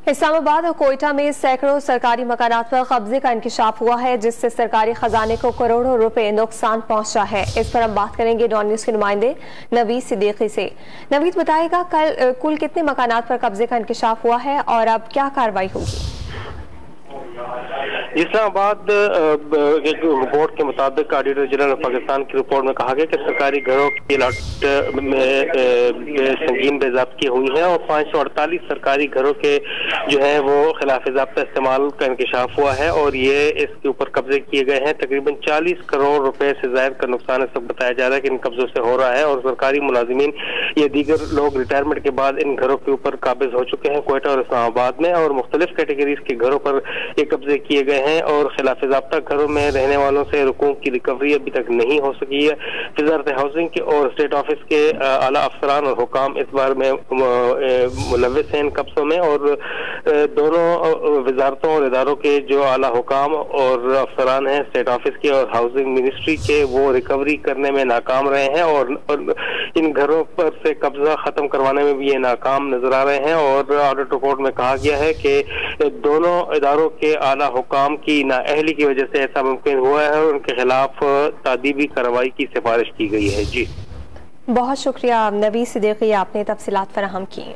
इस्लामाबाद और कोयटा में सैकड़ों सरकारी मकानात पर कब्जे का इंकशाफ हुआ है, जिससे सरकारी खजाने को करोड़ों रुपए नुकसान पहुंचा है। इस पर हम बात करेंगे नॉन न्यूज के नुमाइंदे नवीद सिद्दीकी से। नवीद, बताएगा कल कुल कितने मकानात पर कब्जे का इंकशाफ हुआ है और अब क्या कार्रवाई होगी? इस्लामाबाद एक रिपोर्ट के मुताबिक ऑडिटर जनरल पाकिस्तान की रिपोर्ट में कहा गया कि सरकारी घरों की लाट में संगीन बेज़ाब्ती हुई है और 548 सरकारी घरों के जो है वो खिलाफ ज़ाब्ता इस्तेमाल का इंकशाफ हुआ है और ये इसके ऊपर कब्जे किए गए हैं। तकरीबन 40 करोड़ रुपए से ज्यादा का नुकसान इस वक्त बताया जा रहा है कि इन कब्जों से हो रहा है और सरकारी मुलाजिमीन ये दीगर लोग रिटायरमेंट के बाद इन घरों के ऊपर काबिज हो चुके हैं कोयटा और इस्लामाबाद में, और मुख्तलिफ कैटेगरीज के घरों पर ये कब्जे किए गए हैं और खिलाफ ज़ाब्ता घरों में रहने वालों से रुकूक की रिकवरी अभी तक नहीं हो सकी है। वजारत हाउसिंग के और स्टेट ऑफिस के आला अफसरान और हुकाम इस बार में मुलव्विस हैं इन कब्जों में, और दोनों वजारतों और इदारों के जो आला हुकाम और अफसरान हैं स्टेट ऑफिस के और हाउसिंग मिनिस्ट्री के, वो रिकवरी करने में नाकाम रहे हैं और इन घरों पर से कब्जा खत्म करवाने में भी ये नाकाम नजर आ रहे हैं। और ऑडिट रिपोर्ट में कहा गया है कि दोनों इदारों के आला हुकाम की नाअहली की वजह से ऐसा मुमकिन हुआ है और उनके खिलाफ तादीबी कार्रवाई की सिफारिश की गई है। जी, बहुत शुक्रिया नवीद सिद्दीकी, आपने तफसीलात फराहम की।